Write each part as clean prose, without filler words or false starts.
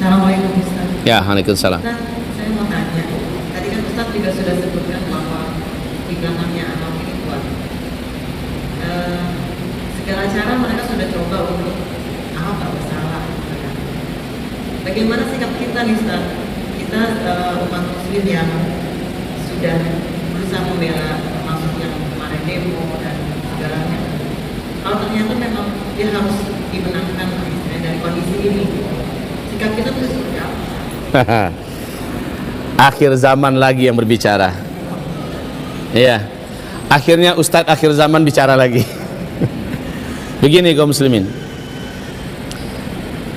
Assalamualaikum Ustaz. Ya, waalaikumsalam. Ustaz, saya mau tanya. Tadi kan Ustaz juga sudah sebutkan bahwa di belakangnya Ahok ini kuat. Segala cara mereka sudah coba untuk Ahok tak bersalah. Bagaimana sikap kita nih Ustaz? Kita umat muslim yang sudah berusaha membela, termasuk yang kemarin demo dan segalanya. Kalau ternyata memang dia harus dimenangkan dari kondisi ini, sikap kita itu seperti apa? Akhir zaman lagi yang berbicara. Iya. Akhirnya Ustadz akhir zaman bicara lagi. Begini kaum muslimin.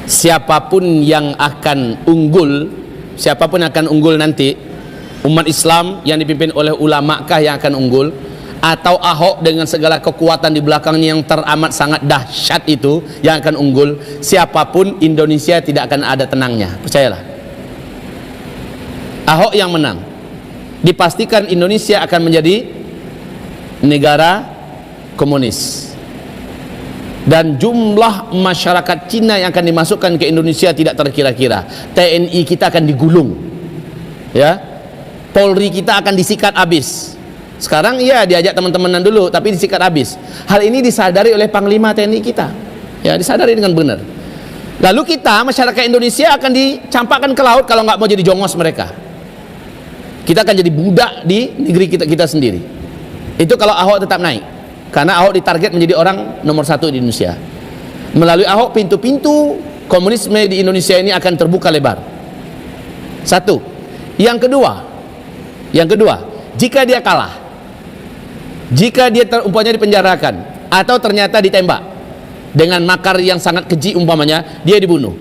Siapapun yang akan unggul, siapapun yang akan unggul nanti, umat Islam yang dipimpin oleh ulama kah yang akan unggul, atau Ahok dengan segala kekuatan di belakangnya yang teramat sangat dahsyat itu yang akan unggul, siapapun Indonesia tidak akan ada tenangnya, percayalah. Ahok yang menang, dipastikan Indonesia akan menjadi negara komunis, dan jumlah masyarakat Cina yang akan dimasukkan ke Indonesia tidak terkira-kira. TNI kita akan digulung, ya, Polri kita akan disikat habis. Sekarang iya diajak teman-temanan dulu, tapi disikat habis. Hal ini disadari oleh Panglima TNI kita, ya, disadari dengan benar. Lalu kita masyarakat Indonesia akan dicampakkan ke laut kalau nggak mau jadi jongos mereka. Kita akan jadi budak di negeri kita sendiri. Itu kalau Ahok tetap naik, karena Ahok ditarget menjadi orang nomor 1 di Indonesia. Melalui Ahok pintu-pintu komunisme di Indonesia ini akan terbuka lebar. Satu. Yang kedua, jika dia kalah, jika dia umpamanya dipenjarakan atau ternyata ditembak dengan makar yang sangat keji, umpamanya dia dibunuh,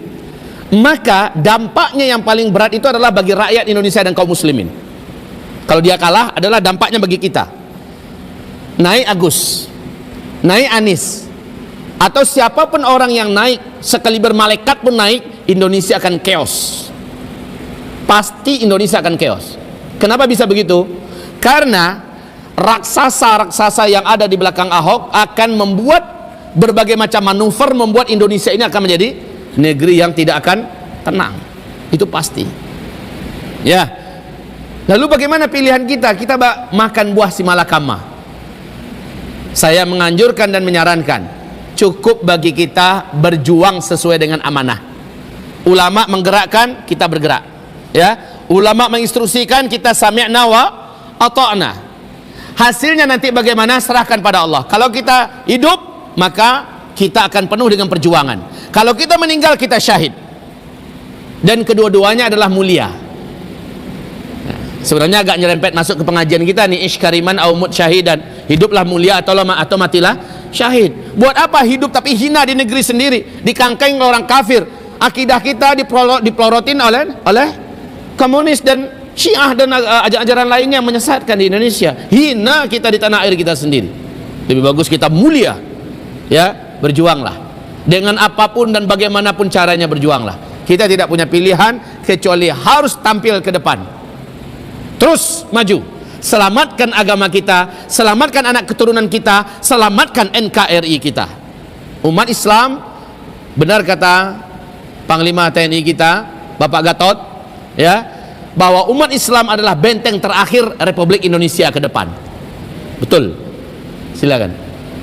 maka dampaknya yang paling berat itu adalah bagi rakyat Indonesia dan kaum muslimin. Kalau dia kalah adalah dampaknya bagi kita. Naik Agus, naik Anies, atau siapapun orang yang naik, sekaliber malaikat pun naik, Indonesia akan chaos. Pasti Indonesia akan chaos. Kenapa bisa begitu? Karena raksasa-raksasa yang ada di belakang Ahok akan membuat berbagai macam manuver, membuat Indonesia ini akan menjadi negeri yang tidak akan tenang. Itu pasti. Ya. Lalu bagaimana pilihan kita? Kita makan buah si malakama. Saya menganjurkan dan menyarankan, cukup bagi kita berjuang sesuai dengan amanah. Ulama menggerakkan, kita bergerak, ya. Ulama menginstruksikan, kita sami'na wa ata'na. Hasilnya nanti bagaimana, serahkan pada Allah. Kalau kita hidup, maka kita akan penuh dengan perjuangan. Kalau kita meninggal, kita syahid. Dan kedua-duanya adalah mulia. Sebenarnya agak nyerempet masuk ke pengajian kita nih, ish kariman au mut syahidan, hiduplah mulia atau matilah syahid. Buat apa hidup tapi hina di negeri sendiri, dikangkeng orang kafir, akidah kita dipelorotin oleh komunis dan Syiah dan ajaran lainnya yang menyesatkan di Indonesia. Hina kita di tanah air kita sendiri. Lebih bagus kita mulia, ya, berjuanglah dengan apapun dan bagaimanapun caranya, berjuanglah. Kita tidak punya pilihan kecuali harus tampil ke depan. Terus maju, selamatkan agama kita, selamatkan anak keturunan kita, selamatkan NKRI kita. Umat Islam, benar kata Panglima TNI kita, Bapak Gatot, ya, bahwa umat Islam adalah benteng terakhir Republik Indonesia ke depan. Betul. Silakan.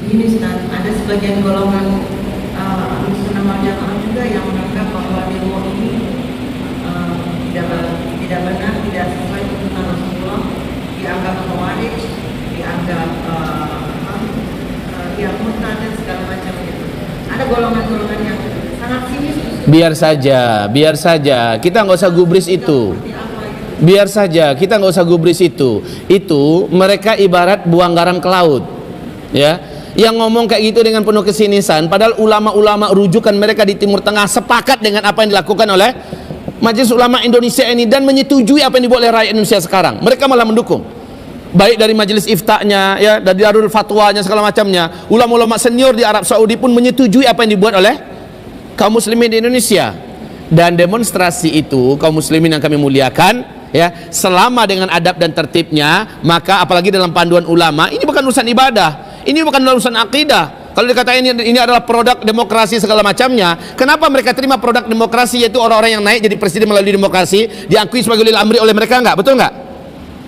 Ini Ustaz, ada sebagian golongan Ahlussunnah wal Jamaah juga yang menganggap bahwa demo ini tidak benar, tidak sesuai tuntunan Rasulullah, dianggap khawarij, dianggap murtad dan segala macam itu. Ada golongan-golongan yang sangat sinis. Biar saja, kita nggak usah gubris itu. Biar saja, kita nggak usah gubris itu. Itu mereka ibarat buang garam ke laut, ya. Yang ngomong kayak gitu dengan penuh kesinisan, padahal ulama-ulama rujukan mereka di Timur Tengah sepakat dengan apa yang dilakukan oleh Majelis Ulama Indonesia ini dan menyetujui apa yang dibuat oleh rakyat Indonesia sekarang. Mereka malah mendukung, baik dari majelis iftanya, ya, dari darul fatwanya, segala macamnya. Ulama-ulama senior di Arab Saudi pun menyetujui apa yang dibuat oleh kaum muslimin di Indonesia. Dan demonstrasi itu kaum muslimin yang kami muliakan, ya, selama dengan adab dan tertibnya, maka apalagi dalam panduan ulama, ini bukan urusan ibadah, ini bukan urusan akidah, Kalau dikatakan ini adalah produk demokrasi segala macamnya, kenapa mereka terima produk demokrasi, yaitu orang-orang yang naik jadi presiden melalui demokrasi, diakui sebagai ulil amri oleh mereka enggak? Betul enggak?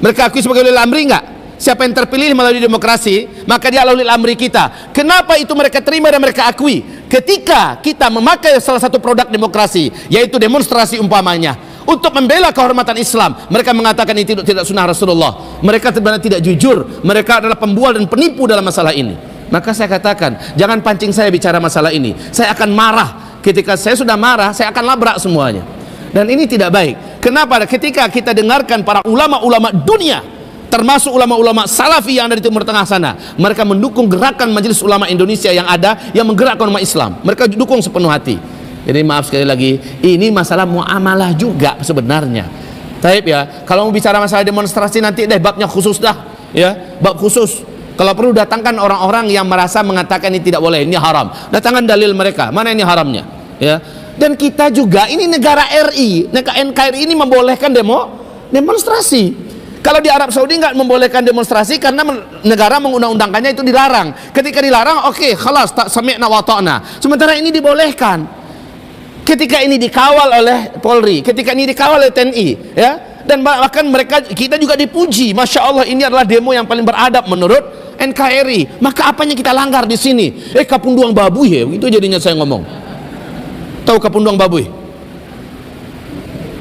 Mereka akui sebagai ulil amri enggak? Siapa yang terpilih melalui demokrasi, maka dia adalah ulil amri kita. Kenapa itu mereka terima dan mereka akui? Ketika kita memakai salah satu produk demokrasi, yaitu demonstrasi umpamanya, untuk membela kehormatan Islam, mereka mengatakan ini tidak sunnah Rasulullah. Mereka sebenarnya tidak jujur, mereka adalah pembual dan penipu dalam masalah ini. Maka saya katakan, jangan pancing saya bicara masalah ini. Saya akan marah. Ketika saya sudah marah, saya akan labrak semuanya. Dan ini tidak baik. Kenapa? Ketika kita dengarkan para ulama-ulama dunia, termasuk ulama-ulama salafi yang ada di Timur Tengah sana, mereka mendukung gerakan Majelis Ulama Indonesia yang ada, yang menggerakkan umat Islam. Mereka dukung sepenuh hati. Jadi maaf sekali lagi, ini masalah muamalah juga sebenarnya. Taib ya, kalau mau bicara masalah demonstrasi nanti deh babnya khusus dah, ya, bab khusus. Kalau perlu datangkan orang-orang yang merasa mengatakan ini tidak boleh, ini haram. Datangkan dalil mereka, mana ini haramnya, ya. Dan kita juga, ini negara RI, NKRI ini membolehkan demonstrasi. Kalau di Arab Saudi nggak membolehkan demonstrasi karena negara mengundang-undangkannya itu dilarang. Ketika dilarang, oke, khalas, tak sami'na wa ta'na. Sementara ini dibolehkan. Ketika ini dikawal oleh Polri, ketika ini dikawal oleh TNI, ya, dan bahkan kita juga dipuji, masya Allah, ini adalah demo yang paling beradab menurut NKRI. Maka apanya kita langgar di sini? Kapunduang babuy, ya, itu jadinya saya ngomong. Tahu kapunduang babuy?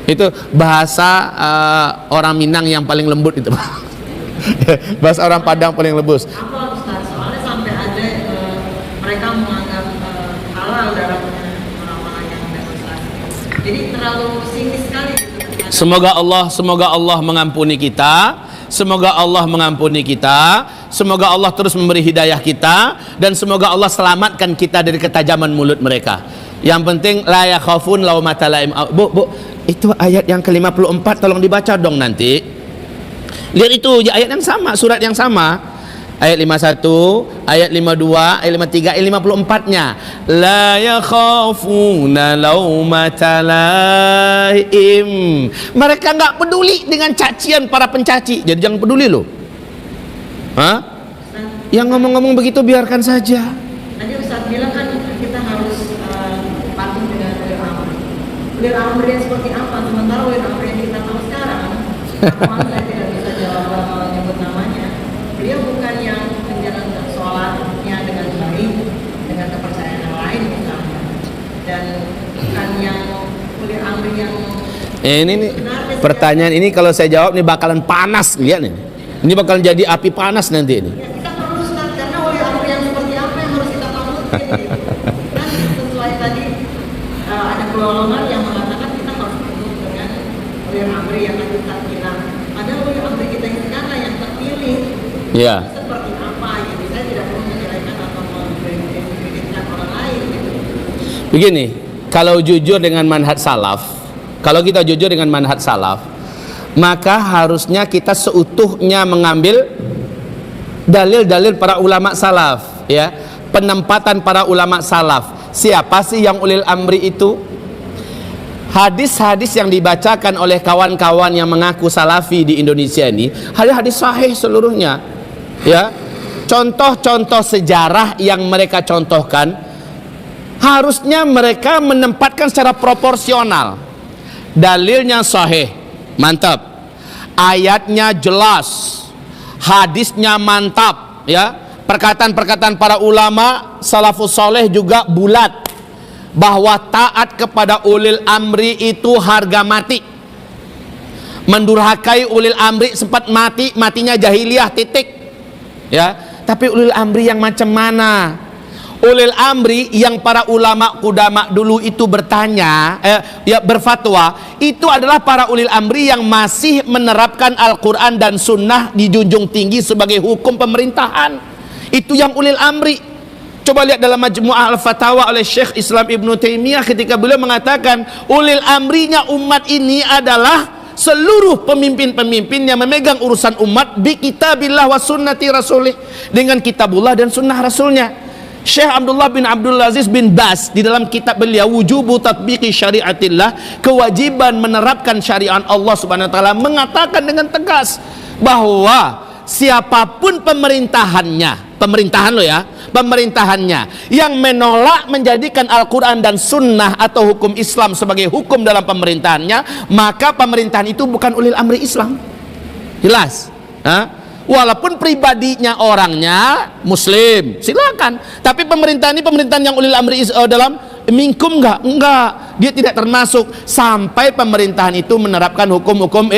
Itu bahasa orang Minang yang paling lembut itu. Bahasa orang Padang paling lembut. Apa Ustaz? Soalnya sampai ada mereka menganggap halal dalam orang-orang yang demonstrasi. Jadi terlalu sinis sekali. Semoga Allah mengampuni kita. Semoga Allah mengampuni kita. Semoga Allah terus memberi hidayah kita, dan semoga Allah selamatkan kita dari ketajaman mulut mereka. Yang penting la yakhafun laumata laim. Bu, itu ayat yang ke-54 tolong dibaca dong nanti. Lihat itu ayat yang sama, surat yang sama. Ayat 51, ayat 52, ayat 53, ayat 54-nya. La yakhafuna laumata laim. Mereka enggak peduli dengan cacian para pencaci. Jadi jangan peduli loh. Hah? Yang ngomong-ngomong begitu biarkan saja. Tadi Ustaz bilang kan kita harus patuh dengan ulil amri. Ulil amri yang seperti apa? Sementara ulil amri yang kita tahu sekarang, saya tidak bisa jawab menyebut namanya. Beliau bukan yang menjalankan sholatnya dengan baik, dengan kepercayaan yang lain misalnya, dan bukan yang ulil amri yang ini nih pertanyaan ini kalau saya jawab nih bakalan panas, lihat nih. Ini bakalan jadi api panas nanti ini. Ya, kita perlu Ustaz, karena ulil amri yang seperti apa yang harus kita takutin gitu. Kan sesuai tadi ada golongan yang mengatakan kita harus patuh dengan ulil amri yang akan kita bilang. Padahal ulil amri kita yang sekarang yang terpilih. Ya. Seperti apa gitu. Saya tidak perlu menjelaskan atau mengkritikkan orang lain gitu. Begini, kalau jujur dengan manhaj salaf, kalau kita jujur dengan manhaj salaf, maka harusnya kita seutuhnya mengambil dalil-dalil para ulama salaf, ya, penempatan para ulama salaf. Siapa sih yang ulil amri itu? Hadis-hadis yang dibacakan oleh kawan-kawan yang mengaku salafi di Indonesia ini hadis-hadis sahih seluruhnya, ya. Contoh-contoh sejarah yang mereka contohkan harusnya mereka menempatkan secara proporsional. Dalilnya sahih, mantap, ayatnya jelas, hadisnya mantap, ya, perkataan-perkataan para ulama salafus soleh juga bulat bahwa taat kepada ulil amri itu harga mati. Mendurhakai ulil amri sempat matinya jahiliyah, titik, ya. Tapi ulil amri yang macam mana? Ulil amri yang para ulama kudama dulu itu bertanya, berfatwa, itu adalah para ulil amri yang masih menerapkan Al-Quran dan Sunnah dijunjung tinggi sebagai hukum pemerintahan. Itu yang ulil amri. Coba lihat dalam Majmu'ah Al-Fatawa oleh Syekh Islam Ibn Taimiyah ketika beliau mengatakan ulil amrinya umat ini adalah seluruh pemimpin-pemimpin yang memegang urusan umat bi kitabillah wa sunnati rasulih, dengan kitabullah dan sunnah rasulnya. Syekh Abdullah bin Abdul Aziz bin Bas di dalam kitab beliau Wujubu Tatbiqi Syariatillah, kewajiban menerapkan syariat Allah Subhanahu wa taala, mengatakan dengan tegas bahwa siapapun pemerintahannya, pemerintahan lo ya, pemerintahannya yang menolak menjadikan Al-Quran dan Sunnah atau hukum Islam sebagai hukum dalam pemerintahannya, maka pemerintahan itu bukan ulil amri Islam. Jelas? Walaupun pribadinya orangnya Muslim, silakan. Tapi pemerintahan ini pemerintahan yang ulil amri dalam minkum enggak. Dia tidak termasuk sampai pemerintahan itu menerapkan hukum-hukum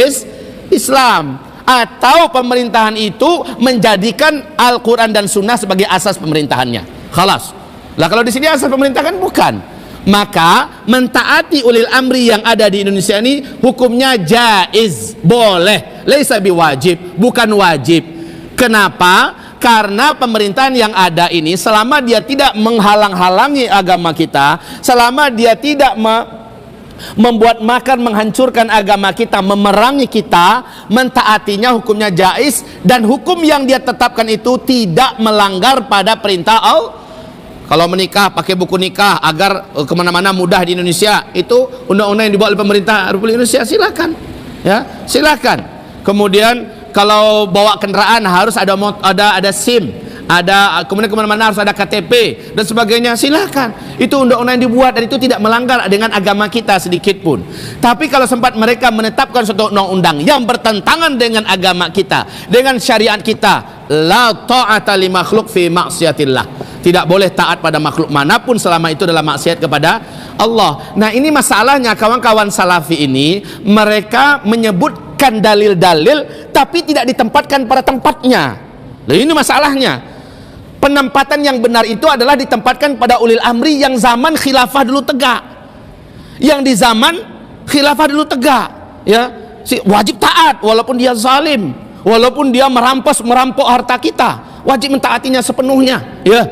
Islam, atau pemerintahan itu menjadikan Al-Quran dan Sunnah sebagai asas pemerintahannya. Khalas. Lah kalau di sini asas pemerintahan bukan, maka mentaati ulil amri yang ada di Indonesia ini hukumnya jaiz, boleh, laisa biwajib, bukan wajib. Kenapa? Karena pemerintahan yang ada ini selama dia tidak menghalang-halangi agama kita, selama dia tidak membuat makar menghancurkan agama kita, memerangi kita, mentaatinya hukumnya jaiz, dan hukum yang dia tetapkan itu tidak melanggar pada perintah Allah. Kalau menikah pakai buku nikah agar kemana-mana mudah di Indonesia, itu undang-undang yang dibuat oleh pemerintah Republik Indonesia, silakan, ya silakan. Kemudian kalau bawa kendaraan harus ada SIM, kemudian kemana-mana harus ada KTP dan sebagainya, silakan. Itu undang-undang yang dibuat dan itu tidak melanggar dengan agama kita sedikit pun. Tapi kalau sempat mereka menetapkan suatu undang-undang yang bertentangan dengan agama kita, dengan syariat kita, la ta'ata li makhluk fi maksiatillah. Tidak boleh taat pada makhluk manapun selama itu adalah maksiat kepada Allah. Nah, ini masalahnya kawan-kawan salafi ini, mereka menyebutkan dalil-dalil tapi tidak ditempatkan pada tempatnya. Nah, ini masalahnya. Penempatan yang benar itu adalah ditempatkan pada ulil amri yang zaman khilafah dulu tegak. Yang di zaman khilafah dulu tegak, ya, wajib taat walaupun dia zalim, walaupun dia merampok harta kita, wajib mentaatinya sepenuhnya, ya.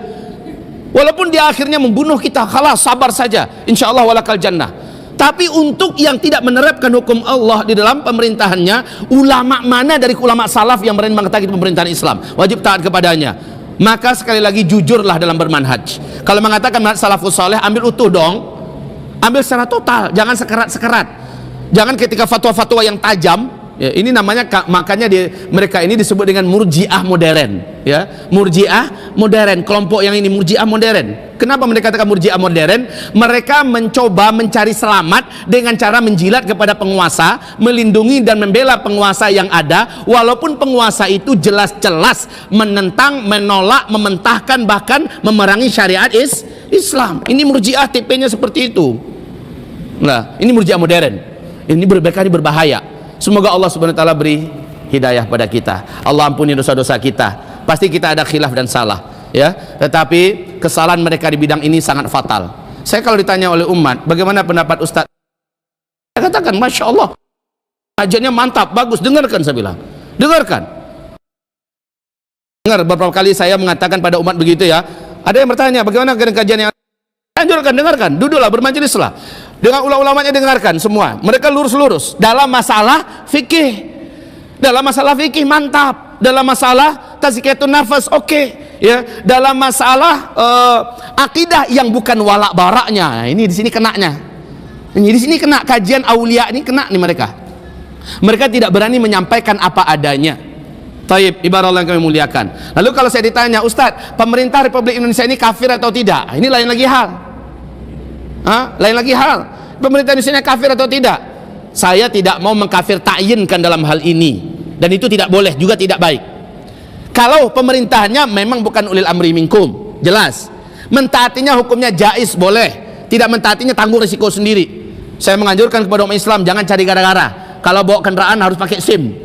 Walaupun dia akhirnya membunuh kita, khalas, sabar saja, insyaallah walakal jannah. Tapi untuk yang tidak menerapkan hukum Allah di dalam pemerintahannya, ulama mana dari ulama salaf yang berani mengatakan pemerintahan Islam wajib taat kepadanya? Maka sekali lagi jujurlah dalam bermanhaj. Kalau mengatakan manhaj salafus saleh, ambil utuh dong, ambil secara total, jangan sekerat-sekerat, jangan ketika fatwa-fatwa yang tajam. Ya, ini namanya, makanya mereka ini disebut dengan murjiah modern, ya, murjiah modern. Kelompok yang ini murjiah modern. Kenapa mereka katakan murjiah modern? Mereka mencoba mencari selamat dengan cara menjilat kepada penguasa, melindungi dan membela penguasa yang ada, walaupun penguasa itu jelas-jelas menentang, menolak, mementahkan, bahkan memerangi syariat Islam. Ini murjiah, tipe-nya seperti itu. Nah, ini murjiah modern. Ini berbahaya. Semoga Allah Subhanahu wa taala beri hidayah pada kita. Allah ampuni dosa-dosa kita. Pasti kita ada khilaf dan salah, ya. Tetapi kesalahan mereka di bidang ini sangat fatal. Saya kalau ditanya oleh umat, bagaimana pendapat Ustaz? Saya katakan, Masya Allah, kajiannya mantap, bagus, dengarkan, saya bilang. Dengarkan. Dengar, beberapa kali saya mengatakan pada umat begitu, ya. Ada yang bertanya, bagaimana kajian yang anjurkan, dengarkan, duduklah, bermajelislah. Dengan ulama-ulamanya dengarkan semua. Mereka lurus-lurus dalam masalah fikih. Dalam masalah fikih mantap. Dalam masalah tazkiyatun nafas oke. Ya, dalam masalah akidah yang bukan walak baraknya. Ini di sini kenanya. Ini di sini kena kajian aulia ini kena nih mereka. Mereka tidak berani menyampaikan apa adanya. Taib, ibarat Allah yang kami muliakan. Lalu kalau saya ditanya, Ustadz, pemerintah Republik Indonesia ini kafir atau tidak? Ini lain lagi hal. Lain lagi hal. Pemerintah Indonesia kafir atau tidak? Saya tidak mau mengkafir ta'yinkan dalam hal ini, dan itu tidak boleh, juga tidak baik. Kalau pemerintahnya memang bukan ulil amri minkum, jelas. Mentaatinya hukumnya jaiz, boleh. Tidak mentaatinya tanggung risiko sendiri. Saya menganjurkan kepada umat Islam jangan cari gara-gara. Kalau bawa kendaraan harus pakai SIM.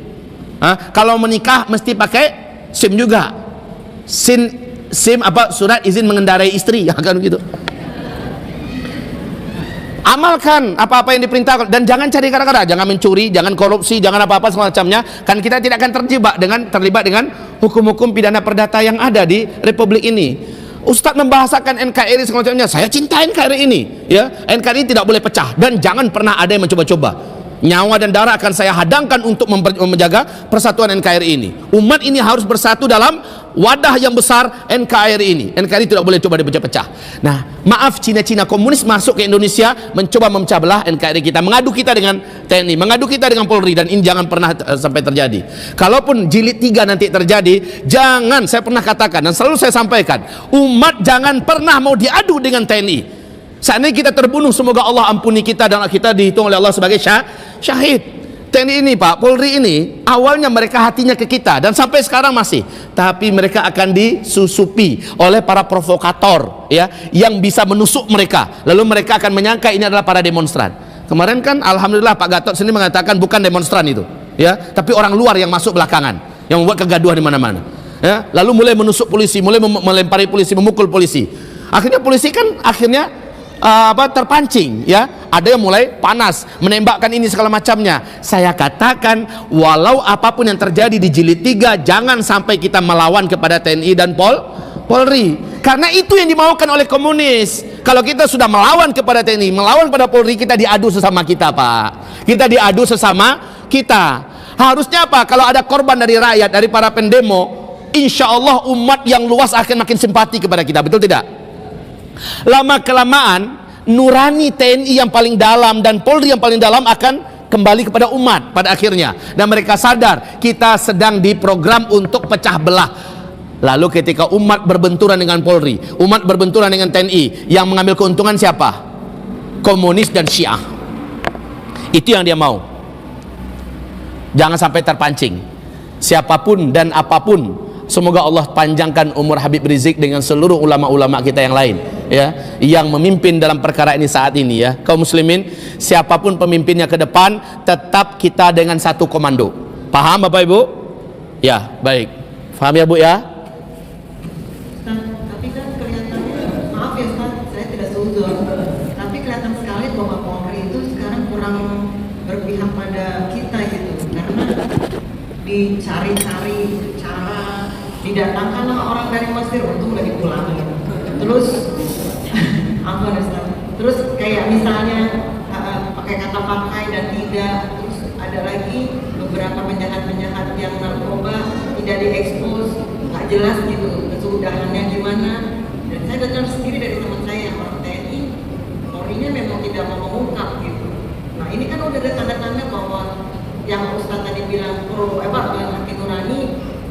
Kalau menikah mesti pakai SIM juga. SIM apa, surat izin mengendarai istri, ya kan gitu. Amalkan apa-apa yang diperintahkan dan jangan cari gara-gara, jangan mencuri, jangan korupsi, jangan apa-apa semacamnya. Kan kita tidak akan terlibat dengan hukum-hukum pidana perdata yang ada di Republik ini. Ustadz membahasakan NKRI semacamnya, saya cinta NKRI ini, ya. NKRI tidak boleh pecah dan jangan pernah ada yang mencoba-coba. Nyawa dan darah akan saya hadangkan untuk menjaga persatuan NKRI ini. Umat ini harus bersatu dalam wadah yang besar NKRI ini. NKRI tidak boleh coba dipecah-pecah. Nah, maaf, Cina-Cina komunis masuk ke Indonesia mencoba memecah belah NKRI kita, mengadu kita dengan TNI, mengadu kita dengan Polri, dan ini jangan pernah sampai terjadi. Kalaupun jilid 3 nanti terjadi, jangan, saya pernah katakan dan selalu saya sampaikan, umat jangan pernah mau diadu dengan TNI. Seandainya kita terbunuh, semoga Allah ampuni kita dan kita dihitung oleh Allah sebagai syahid. TNI ini Pak, Polri ini awalnya mereka hatinya ke kita dan sampai sekarang masih, tapi mereka akan disusupi oleh para provokator ya, yang bisa menusuk mereka, lalu mereka akan menyangka ini adalah para demonstran. Kemarin kan alhamdulillah Pak Gatot sendiri mengatakan bukan demonstran itu ya, tapi orang luar yang masuk belakangan yang membuat kegaduhan di mana-mana ya, lalu mulai menusuk polisi, mulai melempari polisi, memukul polisi. Akhirnya polisi kan terpancing ya, ada yang mulai panas menembakkan ini segala macamnya. Saya katakan walau apapun yang terjadi di jilid 3, jangan sampai kita melawan kepada TNI dan Polri, karena itu yang dimaukan oleh komunis. Kalau kita sudah melawan kepada TNI, melawan pada Polri, kita diadu sesama kita Pak, kita diadu sesama kita. Harusnya apa? Kalau ada korban dari rakyat, dari para pendemo, insya Allah umat yang luas akan makin simpati kepada kita, betul tidak? Lama kelamaan nurani TNI yang paling dalam dan Polri yang paling dalam akan kembali kepada umat pada akhirnya, dan mereka sadar kita sedang diprogram untuk pecah belah. Lalu ketika umat berbenturan dengan Polri, umat berbenturan dengan TNI, yang mengambil keuntungan siapa? Komunis dan Syiah. Itu yang dia mau. Jangan sampai terpancing. Siapapun dan apapun, semoga Allah panjangkan umur Habib Rizik dengan seluruh ulama-ulama kita yang lain ya, yang memimpin dalam perkara ini saat ini ya. Kaum muslimin, siapapun pemimpinnya ke depan, tetap kita dengan satu komando. Paham Bapak Ibu? Ya, baik. Paham ya Bu ya? Tapi kan kelihatannya, maaf ya Ustaz, saya tidak seuzon, tapi kelihatan sekali bahwa Polri itu sekarang kurang berpihak pada kita gitu, karena dicari-cari cara, didatangkanlah orang dari Mesir, untung lagi pulang gitu. Terus terus kayak misalnya pakai kata pakai dan tidak, terus ada lagi beberapa penjahat-penjahat yang narkoba tidak diekspos, nggak jelas gitu kesudahannya gimana. Dan saya dengar sendiri dari teman saya yang orang TNI, Polri-nya memang tidak mau mengungkap gitu. Nah ini kan udah ada tanda-tanda bahwa yang Ustaz tadi bilang hati nurani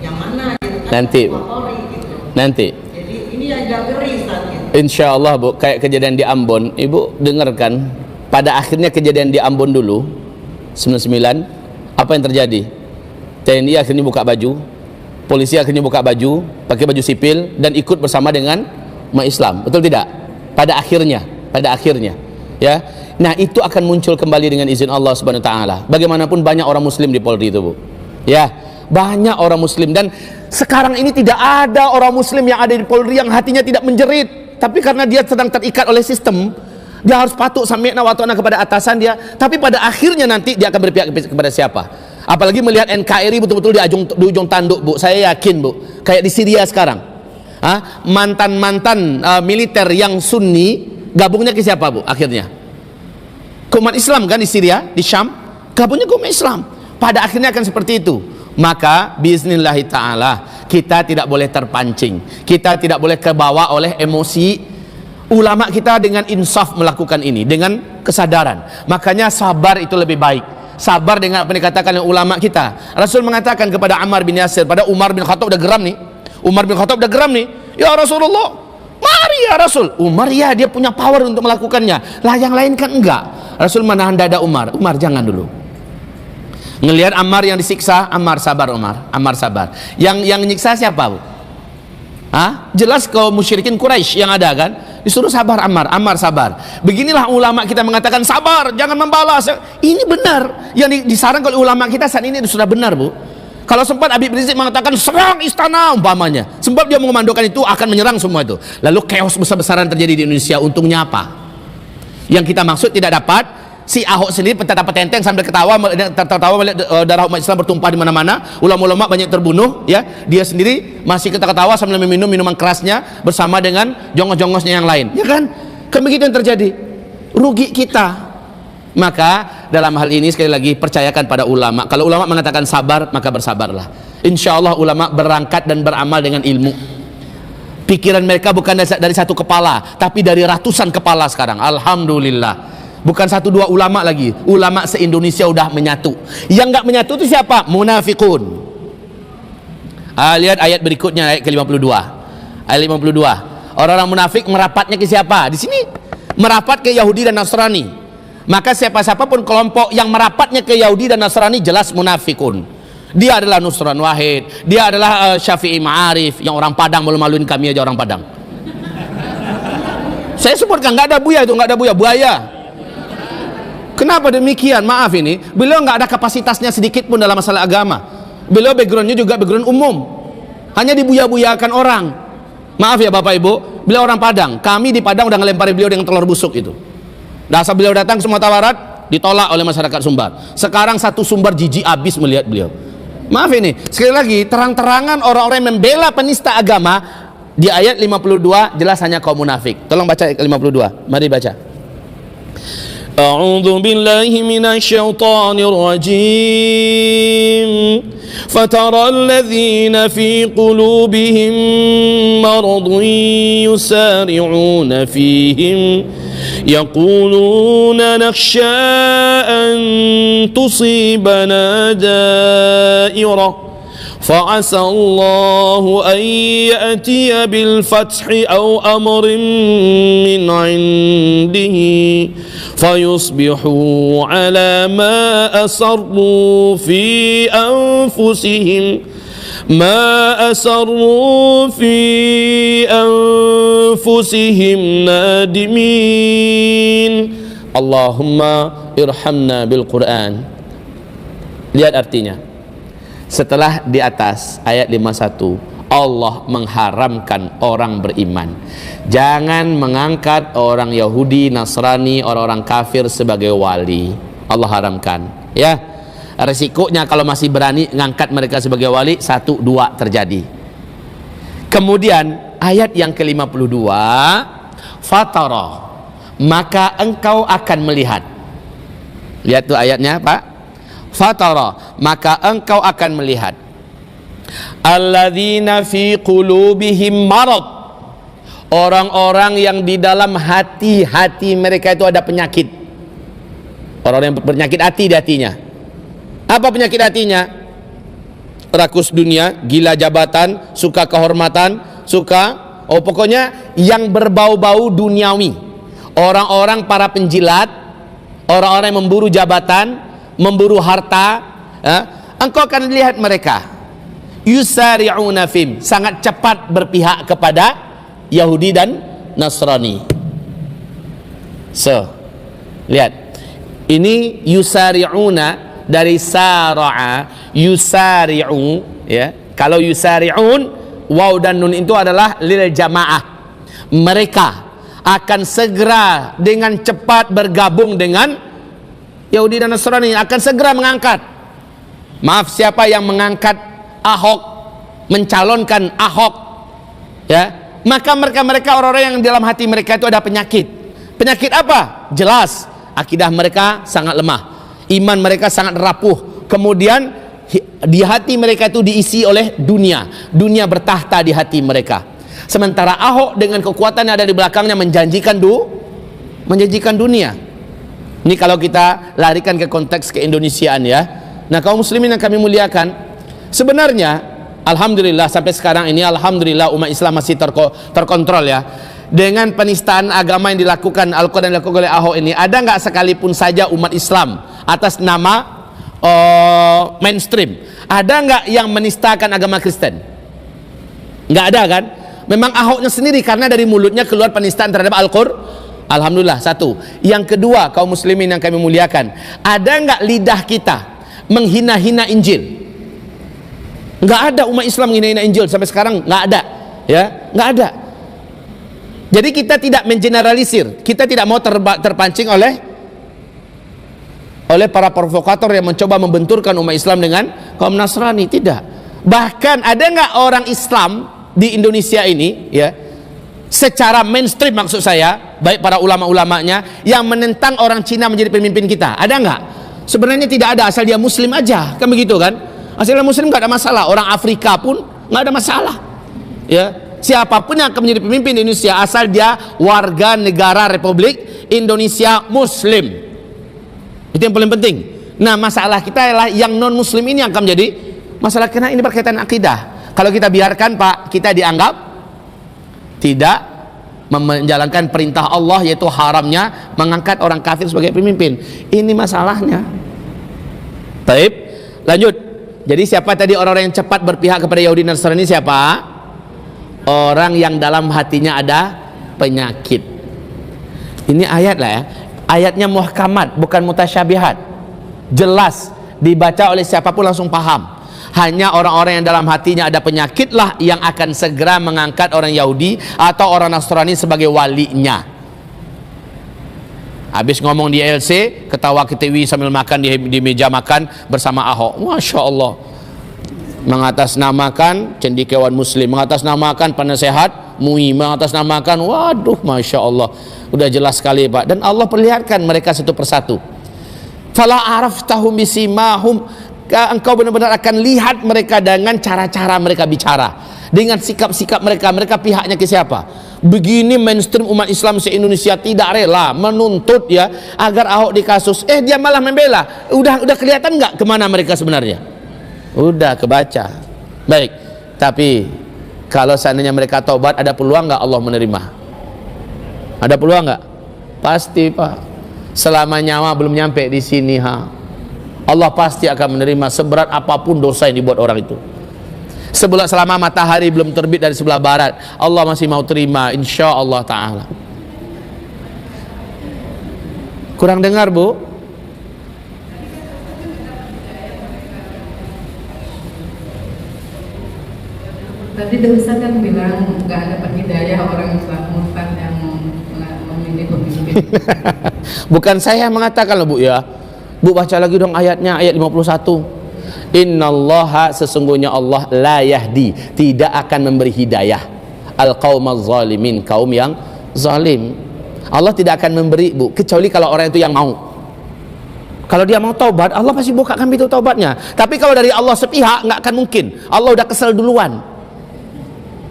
yang mana gitu kan, nanti Polri gitu. Nanti Jadi ini agak ngeri Ustaz gitu. Insya Allah Bu, kayak kejadian di Ambon, Ibu dengarkan. Pada akhirnya kejadian di Ambon dulu 99, apa yang terjadi? TNI akhirnya buka baju, polisi akhirnya buka baju, pakai baju sipil dan ikut bersama dengan umat Islam, betul tidak? Pada akhirnya ya. Nah itu akan muncul kembali dengan izin Allah Subhanahu Wa Taala. Bagaimanapun banyak orang Muslim di Polri itu Bu ya, banyak orang Muslim, dan sekarang ini tidak ada orang Muslim yang ada di Polri yang hatinya tidak menjerit, tapi karena dia sedang terikat oleh sistem, dia harus patuh sami'na wa ta'na kepada atasan dia, tapi pada akhirnya nanti dia akan berpihak kepada siapa? Apalagi melihat NKRI betul-betul di ujung tanduk Bu, saya yakin Bu, kayak di Syria sekarang, mantan-mantan militer yang Sunni gabungnya ke siapa Bu? Akhirnya ke umat Islam kan, di Syria, di Syam, gabungnya ke umat Islam. Pada akhirnya akan seperti itu. Maka bisnillahi ta'ala kita tidak boleh terpancing, kita tidak boleh kebawa oleh emosi. Ulama kita dengan insaf melakukan ini, dengan kesadaran. Makanya sabar itu lebih baik. Sabar dengan apa yang dikatakan oleh ulama kita. Rasul mengatakan kepada Ammar bin Yasir, pada Umar bin Khattab udah geram nih, Umar bin Khattab udah geram nih, ya Rasulullah, mari ya Rasul. Umar ya, dia punya power untuk melakukannya, lah yang lain kan enggak. Rasul menahan dada Umar, Umar jangan dulu. Ngelihat Ammar yang disiksa, Ammar sabar, Ammar sabar. Yang nyiksa siapa Bu? Jelas kaum musyrikin Quraisy yang ada kan, disuruh sabar Ammar sabar. Beginilah ulama kita mengatakan sabar, jangan membalas. Ini benar yang disarankan oleh ulama kita saat ini, sudah benar Bu. Kalau sempat Habib Rizik mengatakan serang istana umpamanya, sebab dia mengomandokan itu akan menyerang semua itu, lalu chaos besar-besaran terjadi di Indonesia, untungnya apa? Yang kita maksud tidak dapat. Si Ahok sendiri dapat tenteng sambil tertawa melihat darah umat Islam bertumpah di mana-mana, ulama-ulama banyak terbunuh ya, dia sendiri masih ketawa sambil meminum minuman kerasnya bersama dengan jongos-jongosnya yang lain, ya kan? Kan begitu yang terjadi, rugi kita. Maka dalam hal ini sekali lagi percayakan pada ulama. Kalau ulama mengatakan sabar, maka bersabarlah. Insya Allah ulama berangkat dan beramal dengan ilmu. Pikiran mereka bukan dari satu kepala, tapi dari ratusan kepala sekarang. Alhamdulillah. Bukan satu dua ulama lagi, ulama se-Indonesia udah menyatu. Yang nggak menyatu itu siapa? Munafikun. Lihat ayat berikutnya, ayat ke-52. Ayat 52. Orang-orang munafik merapatnya ke siapa? Di sini merapat ke Yahudi dan Nasrani. Maka siapa-siapa pun kelompok yang merapatnya ke Yahudi dan Nasrani jelas munafikun. Dia adalah Nusran Wahid, dia adalah Syafi'i Ma'arif, yang orang Padang malu-maluin kami aja orang Padang. Saya sebutkan nggak ada buaya itu, nggak ada buaya, buaya. Kenapa demikian? Maaf ini, beliau nggak ada kapasitasnya sedikit pun dalam masalah agama. Beliau backgroundnya juga background umum, hanya dibuya-buyakan orang. Maaf ya Bapak Ibu, beliau orang Padang. Kami di Padang udah ngelempari beliau dengan telur busuk itu. Dasar beliau datang ke Sumatera Barat, ditolak oleh masyarakat Sumbar. Sekarang satu Sumbar jijik abis melihat beliau. Maaf ini, sekali lagi, terang-terangan orang-orang yang membela penista agama di ayat 52 jelas hanya kaum munafik. Tolong baca ayat 52. Mari baca. A'udzu billahi minasyaitonir rajim. Fatara alladhina fi qulubihim maradun yusari'una fihim yaquluna nakhsha an tusibana da'irah فعسى الله أن يأتي بالفتح أو أمر من عنده فيصبحوا على ما أسروا في أنفسهم نادمين اللهم ارحمنا بالقرآن. Lihat artinya. Setelah di atas ayat 51, Allah mengharamkan orang beriman. Jangan mengangkat orang Yahudi, Nasrani, orang-orang kafir sebagai wali. Allah haramkan. Ya, resikonya kalau masih berani ngangkat mereka sebagai wali, 1, 2 terjadi. Kemudian ayat yang ke-52, fatara, maka engkau akan melihat. Lihat tuh ayatnya Pak. Fatara, maka engkau akan melihat alladzina fi qulubihim marad, orang-orang yang di dalam hati mereka itu ada penyakit. Orang yang berpenyakit hati di hatinya. Apa penyakit hatinya? Rakus dunia, gila jabatan, suka kehormatan, pokoknya yang berbau-bau duniawi. Orang-orang para penjilat, orang-orang yang memburu jabatan, memburu harta, engkau akan lihat mereka yusari'una fim, sangat cepat berpihak kepada Yahudi dan Nasrani. Lihat, ini yusari'una dari sara'a, yusari'u, ya. Kalau yusari'un, waw dan nun itu adalah lil jamaah. Mereka akan segera dengan cepat bergabung dengan Yahudi dan Nasrani, akan segera mengangkat. Maaf, siapa yang mengangkat Ahok, mencalonkan Ahok, ya, maka mereka orang-orang yang dalam hati mereka itu ada penyakit. Penyakit apa? Jelas, akidah mereka sangat lemah, iman mereka sangat rapuh. Kemudian di hati mereka itu diisi oleh dunia bertahta di hati mereka. Sementara Ahok dengan kekuatan yang ada di belakangnya menjanjikan dunia. Ini kalau kita larikan ke konteks keindonesiaan ya. Nah, kaum muslimin yang kami muliakan, sebenarnya alhamdulillah sampai sekarang ini alhamdulillah umat Islam masih terkontrol ya. Dengan penistaan agama yang dilakukan Al-Quran yang dilakukan oleh Ahok ini, ada nggak sekalipun saja umat Islam atas nama mainstream, ada nggak yang menistakan agama Kristen? Nggak ada kan? Memang Ahoknya sendiri, karena dari mulutnya keluar penistaan terhadap Al-Quran. Alhamdulillah, satu. Yang kedua, kaum muslimin yang kami muliakan, ada nggak lidah kita menghina-hina Injil? Nggak ada umat Islam menghina-hina Injil sampai sekarang, nggak ada, ya, nggak ada. Jadi kita tidak mengeneralisir, kita tidak mau terpancing oleh para provokator yang mencoba membenturkan umat Islam dengan kaum Nasrani. Tidak. Bahkan ada nggak orang Islam di Indonesia ini, ya, secara mainstream maksud saya, baik para ulama-ulamanya yang menentang orang Cina menjadi pemimpin kita? Ada nggak? Sebenarnya tidak ada, asal dia Muslim aja, kan begitu kan? Asal dia Muslim nggak ada masalah. Orang Afrika pun nggak ada masalah, ya. siapapun yang akan menjadi pemimpin di Indonesia asal dia warga negara Republik Indonesia Muslim. Itu yang paling penting. Nah, masalah kita adalah yang non Muslim ini yang akan menjadi masalah, karena ini berkaitan akidah. Kalau kita biarkan, Pak, kita dianggap tidak menjalankan perintah Allah, yaitu haramnya mengangkat orang kafir sebagai pemimpin. Ini masalahnya. Baik, lanjut. Jadi siapa tadi orang-orang yang cepat berpihak kepada Yahudi dan Nasrani? Siapa? Orang yang dalam hatinya ada penyakit. Ini ayat lah ya. Ayatnya muhkamat, bukan mutasyabihat. Jelas, dibaca oleh siapapun langsung paham. Hanya orang-orang yang dalam hatinya ada penyakitlah yang akan segera mengangkat orang Yahudi atau orang Nasrani sebagai walinya. Habis ngomong di LC, ketawa-ketiwi sambil makan di meja makan bersama Ahok. Masya Allah. Mengatasnamakan cendekiawan Muslim, mengatasnamakan penasehat MUI, mengatasnamakan, waduh, Masya Allah. Udah jelas sekali, Pak. Dan Allah perlihatkan mereka satu persatu. Fala araftahum bisimahum, engkau benar-benar akan lihat mereka dengan cara-cara mereka bicara, dengan sikap-sikap mereka. Mereka pihaknya ke siapa? Begini mainstream umat Islam se-Indonesia tidak rela menuntut ya agar Ahok dikasus. Dia malah membela. Udah kelihatan nggak kemana mereka sebenarnya? Udah kebaca. Baik, tapi kalau seandainya mereka taubat, ada peluang nggak Allah menerima? Ada peluang nggak? Pasti, Pak. Selama nyawa belum nyampe di sini, Allah pasti akan menerima seberat apapun dosa yang dibuat orang itu. Selama matahari belum terbit dari sebelah barat, Allah masih mau terima, insya Allah Ta'ala. Kurang dengar, Bu? Tadi Ustaz kan bilang nggak dapat hidayah orang murtad yang memilih pemimpin. Bukan saya yang mengatakan loh, Bu ya. Bu baca lagi dong ayatnya, ayat 51. Innallaha, sesungguhnya Allah, la yahdi, tidak akan memberi hidayah al-qaumaz zalimin, kaum yang zalim. Allah tidak akan memberi, Bu, kecuali kalau orang itu yang mau. Kalau dia mau taubat, Allah pasti bukakan pintu taubatnya. Tapi kalau dari Allah sepihak, nggak akan mungkin. Allah udah kesel duluan.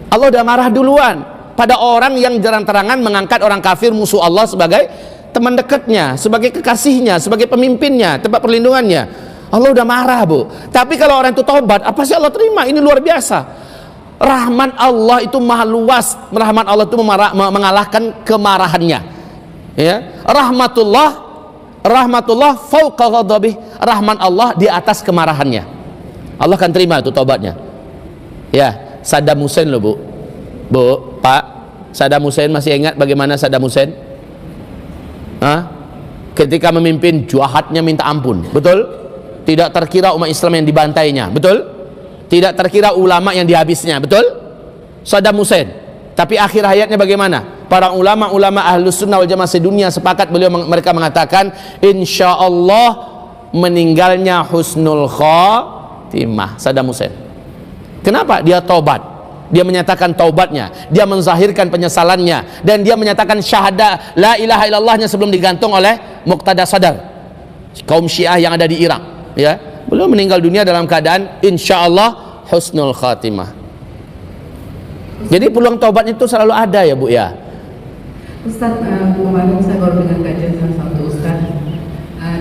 Allah udah marah duluan pada orang yang terang-terangan mengangkat orang kafir musuh Allah sebagai teman dekatnya, sebagai kekasihnya, sebagai pemimpinnya, tempat perlindungannya. Allah udah marah, Bu. Tapi kalau orang itu taubat, apa sih Allah terima? Ini luar biasa. Rahmat Allah itu maha luas. Rahmat Allah itu mengalahkan kemarahannya. Ya, rahmatullah fauqa ghadabih. Rahmat Allah di atas kemarahannya. Allah akan terima itu taubatnya. Ya. Saddam Hussein loh, Bu, Pak, Saddam Hussein, masih ingat bagaimana Saddam Hussein? Ketika memimpin, jahatnya minta ampun, betul? Tidak terkira umat Islam yang dibantainya, betul? Tidak terkira ulama yang dihabisnya, betul? Saddam Hussein. Tapi akhir hayatnya bagaimana? Para ulama-ulama Ahlus Sunnah wal Jamaah sedunia sepakat, mereka mengatakan insya Allah meninggalnya husnul khatimah Saddam Hussein. Kenapa? Dia taubat. Dia menyatakan taubatnya, dia menzahirkan penyesalannya, dan dia menyatakan syahadah la ilaha illallahnya sebelum digantung oleh Muqtada Sadar, kaum Syiah yang ada di Irak. Ya, beliau meninggal dunia dalam keadaan insyaallah husnul khatimah. Jadi peluang taubat itu selalu ada ya, Bu ya. Ustaz, kemarin saya baru dengan kajian salah satu Ustaz,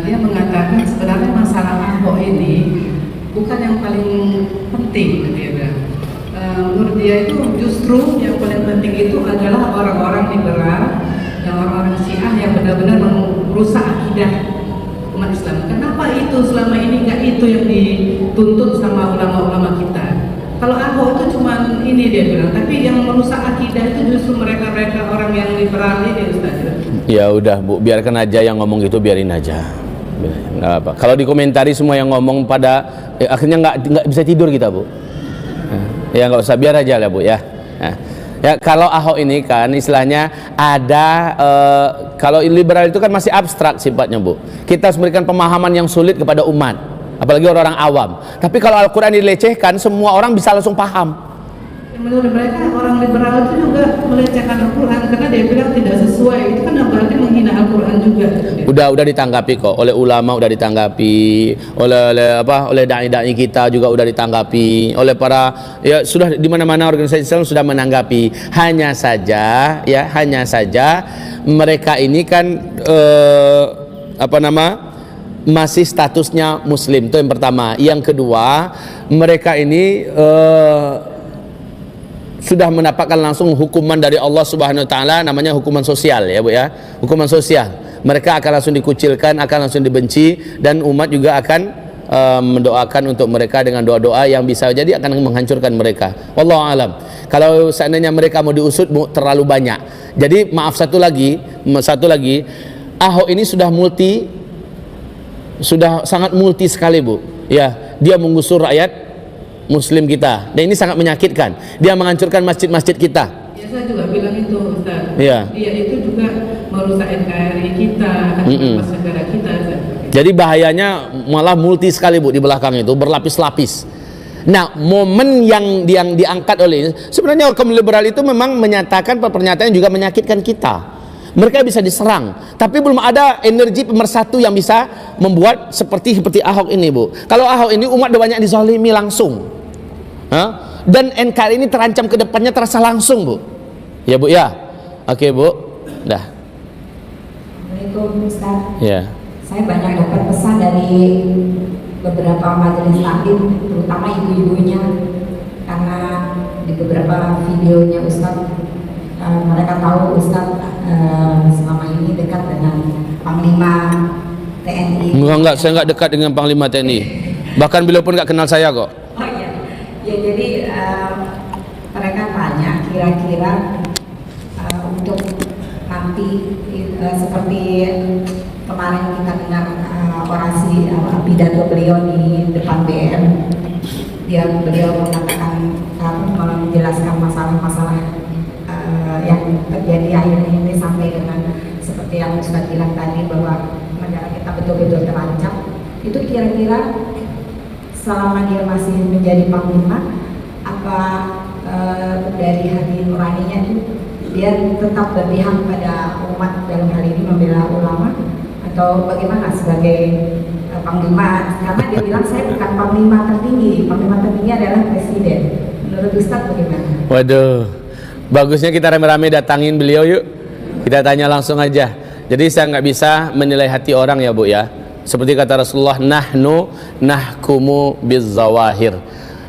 dia mengatakan sebenarnya masalah Ahok ini bukan yang paling penting, dia bilang. Menurut dia itu justru yang paling penting itu adalah orang-orang liberal, yang orang-orang Syiah yang benar-benar merusak akidah umat Islam. Kenapa itu selama ini nggak itu yang dituntut sama ulama-ulama kita? Kalau Ahok itu cuma ini dia bilang, tapi yang merusak akidah itu justru mereka-mereka orang yang liberal ini, Ustaz. Ya udah, Bu, biarkan aja yang ngomong itu, biarin aja. Nggak apa. Kalau dikomentari semua yang ngomong pada akhirnya nggak bisa tidur kita, Bu. Ya nggak usah, biar aja lah, Bu ya. Ya kalau Ahok ini kan istilahnya ada kalau liberal itu kan masih abstrak sifatnya, Bu. Kita harus memberikan pemahaman yang sulit kepada umat, apalagi orang-orang awam. Tapi kalau Al-Quran dilecehkan, semua orang bisa langsung paham. Menurut mereka orang liberal itu juga melecehkan Al-Quran karena dia bilang tidak sesuai. Itu kan berarti menghina Al-Quran juga. Udah ditanggapi kok oleh ulama, udah ditanggapi oleh dai-dai kita juga udah ditanggapi oleh para, ya sudah di mana-mana organisasi Islam sudah menanggapi. Hanya saja mereka ini kan masih statusnya muslim, itu yang pertama. Yang kedua, mereka ini sudah mendapatkan langsung hukuman dari Allah Subhanahu wa taala, namanya hukuman sosial ya Bu ya. Hukuman sosial. Mereka akan langsung dikucilkan, akan langsung dibenci, dan umat juga akan mendoakan untuk mereka dengan doa-doa yang bisa jadi akan menghancurkan mereka. Wallahu alam. Kalau seandainya mereka mau diusut terlalu banyak. Jadi maaf satu lagi, Ahok ini sudah sangat multi sekali Bu. Ya, dia menggusur rakyat Muslim kita, dan ini sangat menyakitkan. Dia menghancurkan masjid-masjid kita. Ya, saya juga bilang itu Ustaz. Ya. Dia itu juga merusak NKRI kita, atas negara kita. Jadi bahayanya malah multi sekali Bu, di belakang itu berlapis-lapis. Nah, momen yang diangkat oleh sebenarnya kaum liberal itu memang menyatakan pernyataan juga menyakitkan kita. Mereka bisa diserang, tapi belum ada energi pemersatu yang bisa membuat seperti Ahok ini Bu. Kalau Ahok ini umat udah banyak dizalimi langsung, dan NKRI ini terancam ke depannya terasa langsung Bu. Ya Bu ya. Oke Bu. Dah. Assalamualaikum Ustaz. Ya. Saya banyak dapat pesan dari beberapa majelis taklim, terutama ibu-ibunya, karena di beberapa videonya Ustaz, mereka tahu Ustaz selama ini dekat dengan Panglima TNI. Enggak, saya enggak dekat dengan Panglima TNI. Bahkan beliau pun enggak kenal saya kok. Oh iya. Ya jadi mereka tanya kira-kira untuk nanti seperti kemarin kita dengar orasi pidato beliau di depan BM. Beliau mengatakan menjelaskan masalah-masalah yang terjadi akhir ini sampai dengan seperti yang Ustaz bilang tadi bahwa negara kita betul-betul terancam. Itu kira-kira selama dia masih menjadi panglima, apa dari hati nuraninya itu dia tetap berpihak pada umat, dalam hal ini membela ulama, atau bagaimana sebagai panglima? Karena dia bilang saya bukan panglima tertinggi adalah presiden. Menurut Ustaz bagaimana? Waduh, bagusnya kita rame-rame datangin beliau yuk. Kita tanya langsung aja. Jadi saya nggak bisa menilai hati orang ya Bu ya. Seperti kata Rasulullah, nahnu nahkumu bizzawahir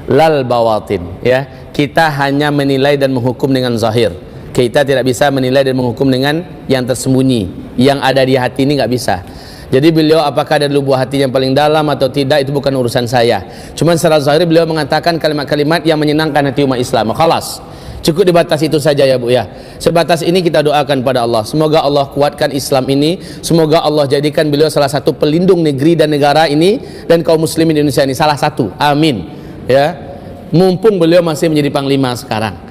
lal bawatin ya. Kita hanya menilai dan menghukum dengan zahir. Kita tidak bisa menilai dan menghukum dengan yang tersembunyi, yang ada di hati ini nggak bisa. Jadi beliau apakah ada lubuk hati yang paling dalam atau tidak, itu bukan urusan saya. Cuman secara zahir beliau mengatakan kalimat-kalimat yang menyenangkan hati umat Islam. Khalas. Cukup dibatas itu saja ya Bu ya. Sebatas ini kita doakan pada Allah, semoga Allah kuatkan Islam ini, semoga Allah jadikan beliau salah satu pelindung negeri dan negara ini dan kaum muslimin di Indonesia ini, salah satu. Amin. Ya. Mumpung beliau masih menjadi panglima sekarang.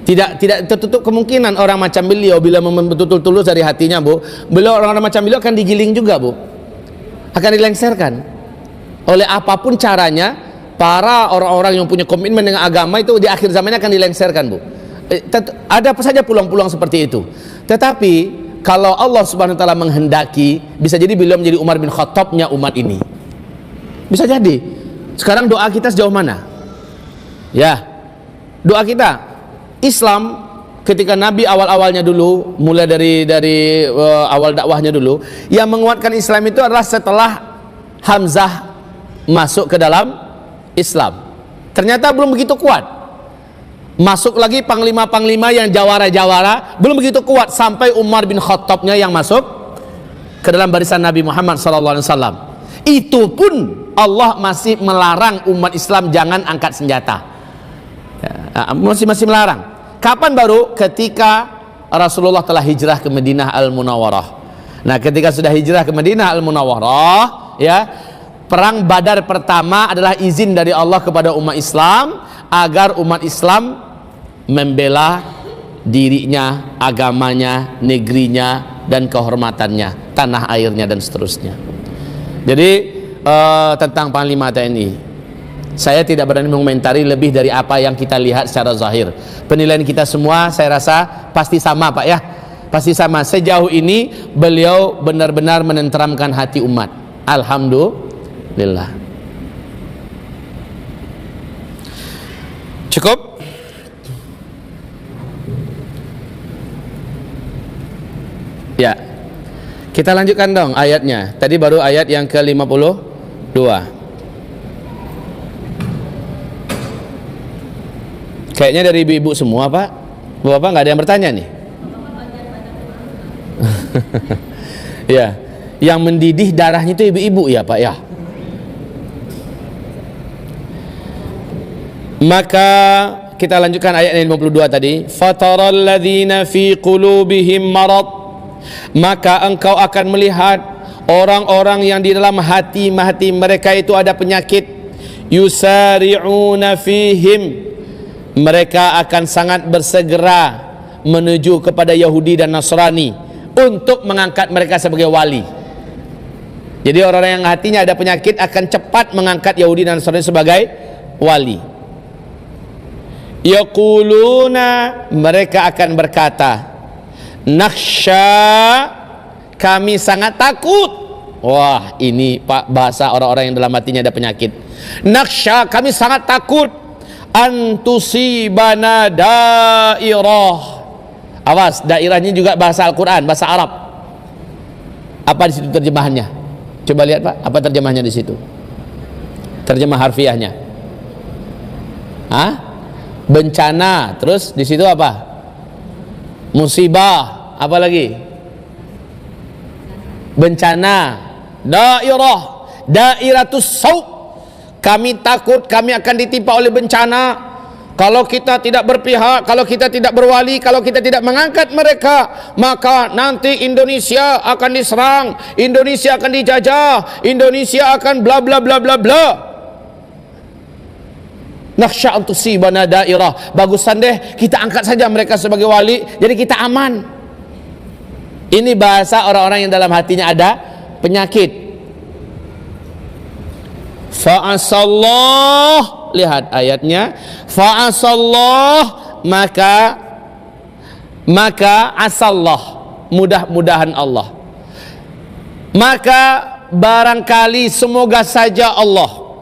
Tidak tertutup kemungkinan orang macam beliau bila betul-betul tulus dari hatinya Bu, beliau orang macam beliau akan digiling juga Bu. Akan dilengserkan. Oleh apapun caranya, para orang-orang yang punya komitmen dengan agama itu di akhir zamannya akan dilengserkan Bu. Ada apa saja peluang-peluang seperti itu. Tetapi kalau Allah Subhanahu wa taala menghendaki, bisa jadi beliau menjadi Umar bin Khattabnya umat ini. Bisa jadi. Sekarang doa kita sejauh mana? Ya. Doa kita Islam ketika Nabi awal-awalnya dulu, mulai dari awal dakwahnya dulu, yang menguatkan Islam itu adalah setelah Hamzah masuk ke dalam Islam. Ternyata belum begitu kuat. Masuk lagi panglima-panglima yang jawara-jawara, belum begitu kuat sampai Umar bin Khattabnya yang masuk ke dalam barisan Nabi Muhammad SAW. Itu pun Allah masih melarang umat Islam jangan angkat senjata. Masih melarang. Kapan baru? Ketika Rasulullah telah hijrah ke Madinah Al-Munawwarah. Nah, ketika sudah hijrah ke Madinah Al-Munawwarah, ya, perang Badar pertama adalah izin dari Allah kepada umat Islam agar umat Islam membela dirinya, agamanya, negerinya, dan kehormatannya, tanah airnya, dan seterusnya. Jadi tentang Panglima TNI, Saya tidak berani mengomentari lebih dari apa yang kita lihat secara zahir. Penilaian kita semua saya rasa pasti sama Pak ya. Pasti sama. Sejauh ini beliau benar-benar menenteramkan hati umat. Alhamdulillah. Cukup? Ya. Kita lanjutkan dong ayatnya. Tadi baru ayat yang ke-52. Kayaknya dari ibu-ibu semua Pak. Bapak nggak ada yang bertanya nih. Ya, yang mendidih darahnya itu ibu-ibu ya Pak ya. Maka kita lanjutkan ayat 52 tadi. Fataral ladzina fi qulubihim marad. Maka engkau akan melihat orang-orang yang di dalam hati mereka itu ada penyakit. Yusari'una fihim. Mereka akan sangat bersegera menuju kepada Yahudi dan Nasrani untuk mengangkat mereka sebagai wali. Jadi orang-orang yang hatinya ada penyakit akan cepat mengangkat Yahudi dan Nasrani sebagai wali. Yaquluna, mereka akan berkata, nakhsha, kami sangat takut. Wah, ini Pak bahasa orang-orang yang dalam hatinya ada penyakit. Nakhsha, kami sangat takut antusibana dairah. Awas, dairahnya juga bahasa Al-Quran, bahasa Arab. Apa di situ terjemahannya? Coba lihat Pak, apa terjemahannya di situ? Terjemah harfiahnya. Hah? Bencana, terus di situ apa? Musibah, apa lagi? Bencana, dairah, dairatus sauk. Kami takut kami akan ditimpa oleh bencana kalau kita tidak berpihak, kalau kita tidak berwali, kalau kita tidak mengangkat mereka, maka nanti Indonesia akan diserang, Indonesia akan dijajah, Indonesia akan bla bla bla bla bla. Nakhsha an tusibana dairah. Bagusan deh kita angkat saja mereka sebagai wali, jadi kita aman. Ini bahasa orang-orang yang dalam hatinya ada penyakit. Fa'asallah, lihat ayatnya, fa'asallah, maka asallah, mudah-mudahan Allah, maka barangkali semoga saja Allah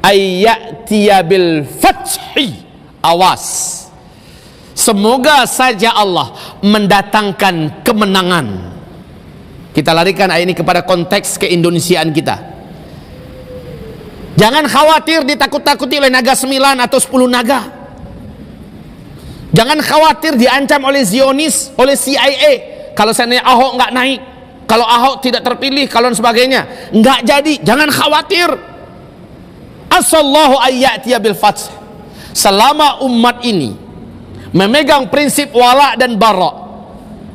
ayyatiya bil fathi, awas, semoga saja Allah mendatangkan kemenangan. Kita larikan ayat ini kepada konteks keindonesiaan kita. Jangan khawatir ditakut-takuti oleh naga 9 atau 10 naga. Jangan khawatir diancam oleh Zionis, oleh CIA. Kalau seandainya Ahok nggak naik, kalau Ahok tidak terpilih, kalau dan sebagainya, nggak jadi. Jangan khawatir. Asallahu ayyatiya bil fath. Selama umat ini memegang prinsip wala dan bara,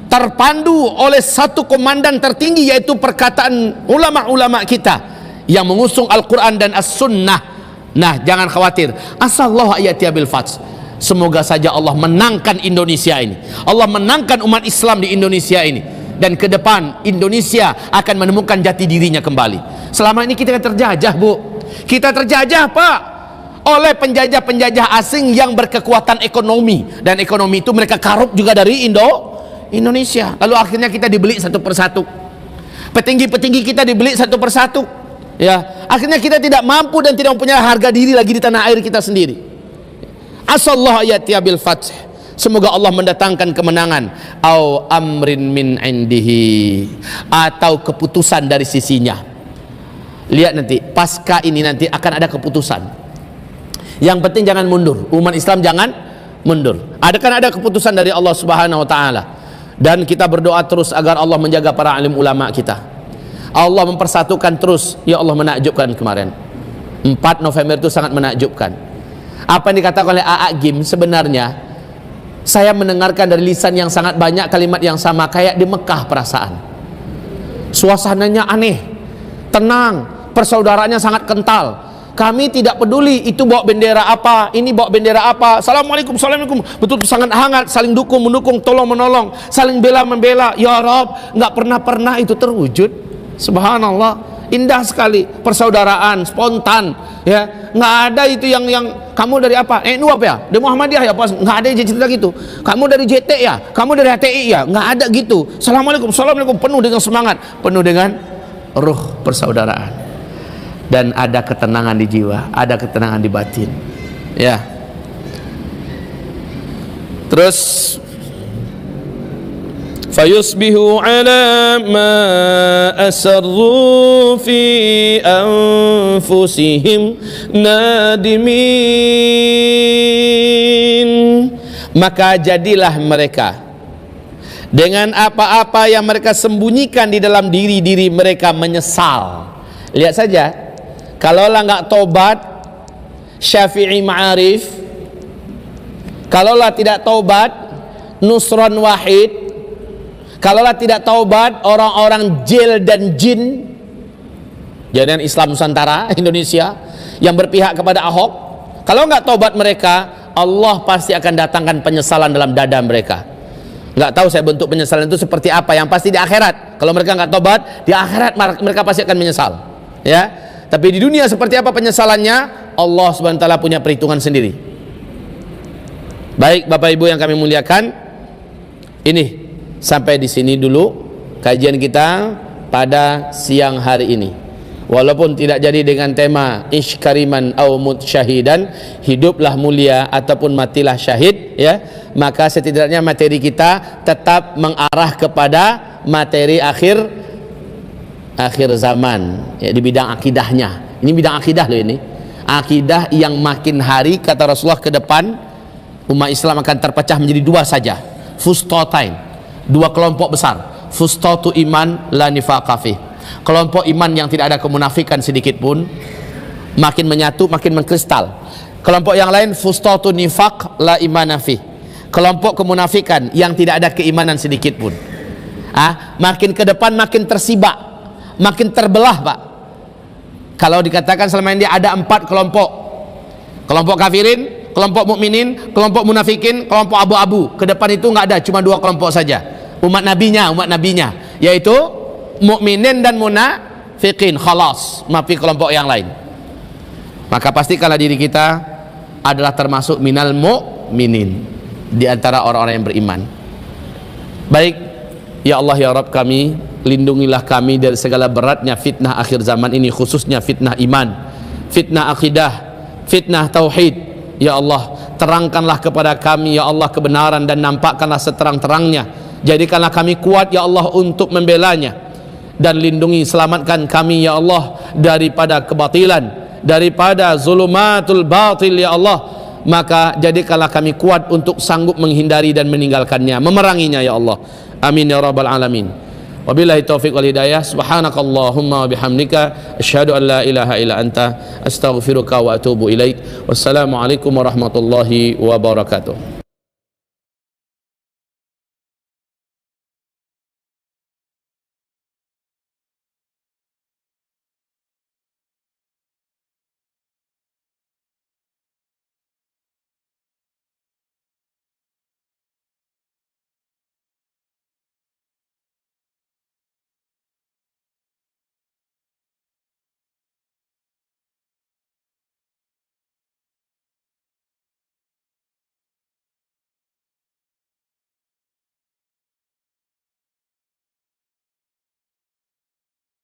terpandu oleh satu komandan tertinggi, yaitu perkataan ulama-ulama kita yang mengusung Al-Quran dan As-Sunnah. Nah, jangan khawatir. Asallahu ayyatiya bil fath. Semoga saja Allah menangkan Indonesia ini, Allah menangkan umat Islam di Indonesia ini, dan ke depan Indonesia akan menemukan jati dirinya kembali. Selama ini kita terjajah Bu, kita terjajah Pak oleh penjajah-penjajah asing yang berkekuatan ekonomi, dan ekonomi itu mereka karup juga dari Indonesia. Lalu akhirnya kita dibeli satu persatu, petinggi-petinggi kita dibeli satu persatu. Ya, akhirnya kita tidak mampu dan tidak mempunyai harga diri lagi di tanah air kita sendiri. Asallahu ayyatiya bil fath. Semoga Allah mendatangkan kemenangan. Au amrin min indihi, atau keputusan dari sisinya. Lihat nanti pasca ini nanti akan ada keputusan. Yang penting jangan mundur. Umat Islam jangan mundur. Ada keputusan dari Allah Subhanahu wa taala. Dan kita berdoa terus agar Allah menjaga para alim ulama kita. Allah mempersatukan terus. Ya Allah, menakjubkan kemarin 4 November itu sangat menakjubkan. Apa yang dikatakan oleh A.A. Gim, sebenarnya saya mendengarkan dari lisan yang sangat banyak kalimat yang sama, kayak di Mekah perasaan. Suasananya aneh, tenang, persaudaraannya sangat kental. Kami tidak peduli itu bawa bendera apa, ini bawa bendera apa. Assalamualaikum, assalamualaikum. Betul sangat hangat, saling dukung mendukung, tolong menolong, saling bela membela. Ya Rabb, nggak pernah itu terwujud. Subhanallah. indah sekali, persaudaraan, spontan, ya. Nggak ada itu yang kamu dari apa? NU apa ya? Dari Muhammadiyah ya? Apa? Nggak ada yang cerita gitu. Kamu dari JT ya? Kamu dari HTI ya? Nggak ada gitu. Assalamualaikum, assalamualaikum, penuh dengan semangat, penuh dengan ruh persaudaraan, dan ada ketenangan di jiwa, ada ketenangan di batin, ya. Terus fayusbihu ala ma asarru fi anfusihim nadimin, maka jadilah mereka dengan apa-apa yang mereka sembunyikan di dalam diri-diri mereka menyesal. Lihat saja, kalaulah nggak tobat Syafi'i Ma'arif, kalaulah tidak tobat Nusron Wahid, kalaulah tidak taubat orang-orang jil dan jin, jaringan Islam Nusantara Indonesia yang berpihak kepada Ahok, kalau nggak taubat mereka, Allah pasti akan datangkan penyesalan dalam dada mereka. Nggak tahu saya bentuk penyesalan itu seperti apa, yang pasti di akhirat. Kalau mereka nggak taubat, di akhirat mereka pasti akan menyesal, ya. Tapi di dunia seperti apa penyesalannya, Allah Subhanahu wa taala punya perhitungan sendiri. Baik Bapak Ibu yang kami muliakan, ini sampai di sini dulu kajian kita pada siang hari ini. Walaupun tidak jadi dengan tema ish kariman au mut syahidan, hiduplah mulia ataupun matilah syahid, ya, maka setidaknya materi kita tetap mengarah kepada materi akhir zaman, ya, di bidang akidahnya. Ini bidang akidah loh, ini akidah yang makin hari kata Rasulullah ke depan umat Islam akan terpecah menjadi dua saja, fustatain, dua kelompok besar. Fustatu iman la nifaqa fi, kelompok iman yang tidak ada kemunafikan sedikit pun, makin menyatu, makin mengkristal. Kelompok yang lain fustatu nifaq la imana fi, kelompok kemunafikan yang tidak ada keimanan sedikit pun. Makin ke depan makin tersibak, makin terbelah, Pak. Kalau dikatakan selama ini ada 4 kelompok, kelompok kafirin, kelompok mukminin, kelompok munafikin, kelompok abu-abu. Ke depan itu nggak ada, cuma 2 kelompok saja. Umat nabinya, yaitu mukminin dan munafikin. Khalas, mafi kelompok yang lain. Maka pastikanlah diri kita adalah termasuk minal mu'minin, di antara orang-orang yang beriman. Baik, ya Allah ya Rabb kami, lindungilah kami dari segala beratnya fitnah akhir zaman ini, khususnya fitnah iman, fitnah akidah, fitnah tauhid. Ya Allah, terangkanlah kepada kami ya Allah kebenaran dan nampakkanlah seterang-terangnya. Jadikanlah kami kuat ya Allah untuk membelanya, dan lindungi, selamatkan kami ya Allah daripada kebatilan, daripada zulumatul batil ya Allah. Maka jadikanlah kami kuat untuk sanggup menghindari dan meninggalkannya, memeranginya ya Allah. Amin ya rabbal alamin. Wabillahi taufiq wal hidayah. Subhanakallahumma wa bihamdika asyhadu an la ilaha illa anta astaghfiruka wa atubu ilaik. Wassalamualaikum warahmatullahi wabarakatuh.